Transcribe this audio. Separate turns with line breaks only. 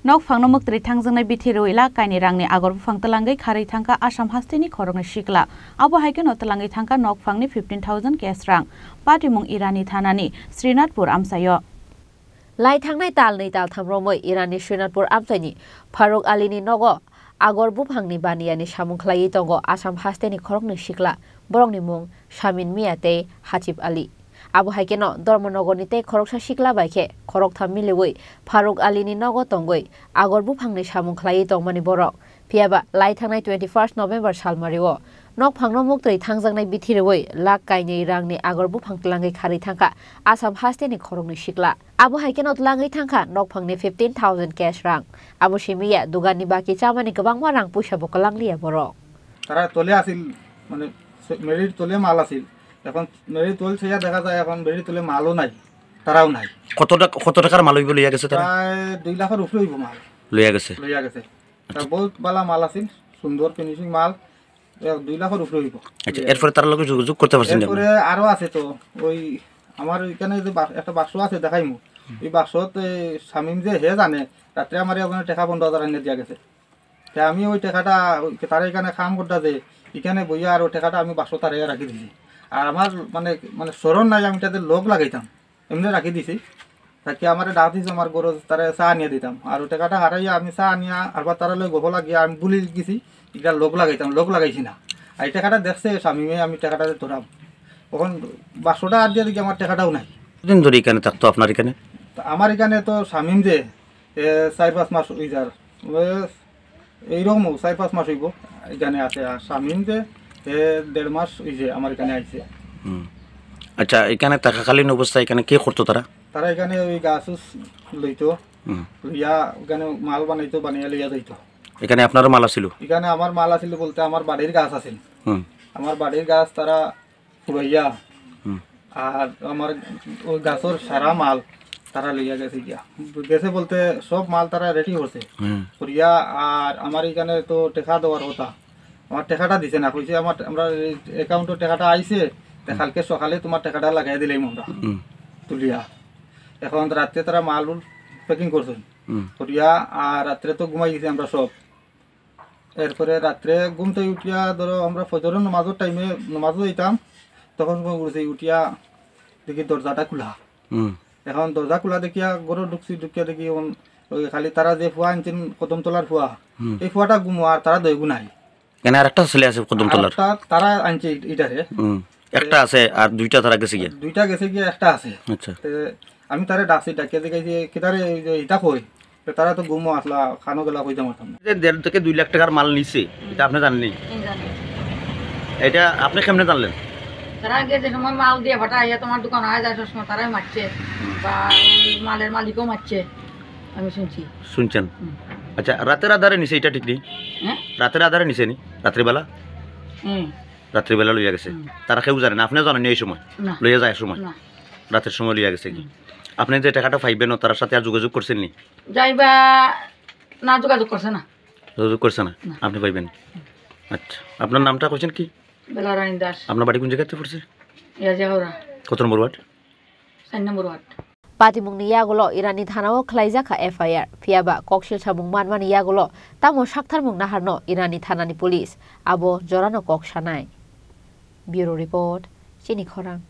Nok phang no muktri thangjungnai bithiru ila kaini rangni agor phang talangai kharei thangka Assam hasteni khorongni shikla abo haike no talangai thangka nok phangni 15,000 cash rang patimung Irani thanani Srinathpur amsayo
lai thangnai tal nei tal thamromoi Irani Srinathpur amsaini Faruk Alini nogo agor buphangni baniani samung khlai tongo Assam hasteni khorongni shikla borongni mung Shamin Miate Hachib Ali Abu Haikeno Dormonogoni te Koroksa Shikla Baike, Korok Tamiliwi, Faruk Alini Nogo Tongoi, Agor Bupangni Samung Klai Tongmani Borok, Piaba, Laitanai 21st November Salmario, Nok Pangno Mukri Tangzangai Bitiriwi, Lak Kaini Rangni Agor Bupang Langi Karitanka, Assam Hasteni Korongni Shikla. Abu Haikeno Langi Tanka, Nok Pangni 15,000 cash rang. Abu Shimia, Dugani Baki Chamani Kabang Warang Pusha Bokalanglia Borok.
Tara Tole Asil, Mary Tole Malasil. এখন Mary তোল ছেয়া দেখা যায় এখন Mary তোলে মালও নাই তারাও নাই
কত টাকার মাল হইব লইয়া গেছে তারা
প্রায় 2 লাখের উপরে হইব মাল
লইয়া গেছে
তার বহুত ভালো মাল আছে সুন্দর ফিনিশিং মাল 2 লাখের উপরে হইব
আচ্ছা এরপর তার লগে যোগাযোগ করতে পারছেন
এরপরে আরো আছে তো ওই আমার এখানে যে একটা বাক্স আছে দেখাইমু এই বাক্সতে শামিম যে হে জানে রাতে আমারে ওখানে টাকা 15,000 এনে দিয়া গেছে তে আমি ওই টাকাটা তার এখানে কাম করতে যে এখানে বইয়া আর ওই টাকাটা আমি বাক্স তারে রাখি দিছি আর আমার মানে স্মরণ নাই আমি তাদের লোক লাগাইতাম এমনি রাখি দিছি তাকে আমার ডাক দিয়েছে আমার গরু তারা চা আনিয়ে দিতাম আর ওই টাকাটা হারাইয়া আমি চা আনিয়া আরবার তারা লই গোবো লাগিয়া আমি বুলি গেছি এটা লোক লাগাইতাম লোক লাগাইছি না আর এই টাকাটা দেখছে স্বামীমে আমি টাকাটা ধরাম তখন 500 আর দিয়ে দেখি আমার টাকাটাও নাই
দিন ধরে এখানে থাকতো আপনার এখানে
আমার এখানে তো স্বামীম যে 4-5 মাস হই যার এইরকম 4-5 মাস হইব এখানে আছে আর স্বামীম যে 1.5 মাস হইছে আমার এখানে আইছে
আচ্ছা এখানে থাকাকালীন অবস্থায় এখানে কি করতো তারা
এখানে ওই গাছ লইতো লইয়া ওখানে মাল বানাইতো বানিয়ে লইয়া যাইতো
এখানে আপনারও মাল আছিল
এখানে আমার মাল আছিল বলতে আমার বাড়ির গাছ আছিল আমার বাড়ির গাছ তারা ফুরাইয়া আর আমার ওই গাছের সারা মাল তারা লইয়া গেছে গেছে বলতে সব মাল তারা রেডি করছে করিয়া আর আমার এখানে তো টাকা দেওয়ার কথা আমার টাকাটা দিছে না কইছে আমার আমরা অ্যাকাউন্টে টাকাটা আইছে কালকে সকালে তোমার টাকাটা লাগাই দিলেই আমরা তুলিয়া এখন রাতে তারা মাল প্যাকিং করছে করিয়া আর রাত্রে তো ঘুমাই গেছি আমরা সব এরপরে রাত্রে ঘুমতে উঠিয়া ধরো আমরা ফজরের নামাজের টাইমে নামাজও দিতাম তখন ঘুরছি উঠিয়া দেখি দরজাটা খোলা এখন দরজা খোলা দেখিয়া গরু ঢুকিয়া দেখি ওই খালি তারা যে ফুয়া আনছেন কদমতলার ফুয়া এই ফুয়াটা ঘুমো আর তারা দই গুনাই
কেন আরেকটা ছেলে আছে কদমতলার
তারা আনছে এটারে
একটা আছে আর দুইটা তারা গেছে গিয়া
একটা আছে
আচ্ছা
আমি তারে ডাকছি ডাকিয়ে দেখাইছি কেতারে এটা কই তারা তো ঘুমো আসলা খানো গেলা কইতে মারতাম না
1.5 থেকে 2 লাখ টাকার মাল নিছে এটা আপনি জানেননি এটা আপনি কেমনে জানলেন
তারা আগে যে সময় মাল দিয়ে ফাটাইয়া তোমার দোকান আয় যায় সময় তারাই মারছে বা মালের মালিকও মারছে আমি শুনছেন
আচ্ছা রাতের আধারে নিছে এটা ঠিক নেই রাতের আধারে নিছে নি রাত্রিবেলা রাত্রিবেলা লইয়া গেছে তারা কেউ জানে না আপনি জানেন এই সময় লইয়া যায় সময় রাতের সময় লইয়া গেছে কি আপনি যে টাকাটা পাইবেন তার সাথে আর যোগাযোগ করছেন নি
যাইবা না যোগাযোগ করছে না
আপনি পাইবেন আচ্ছা আপনার নামটা কইছেন কি
বেলারানী দাস
আপনার বাড়ি কোন জায়গাতে পড়ছে
ইয়াজাহরা
কত নম্বর ওয়ার্ড
4 নম্বর word
Patimung Niyagulo Irani Thanao Klaijaka FIR Fiaba Kokshil Sabung Manman Niyagulo Tamo Shaktharmung Naharno Irani Thanani Police Abo Jorano Kokshanai Bureau Report Chini Khorang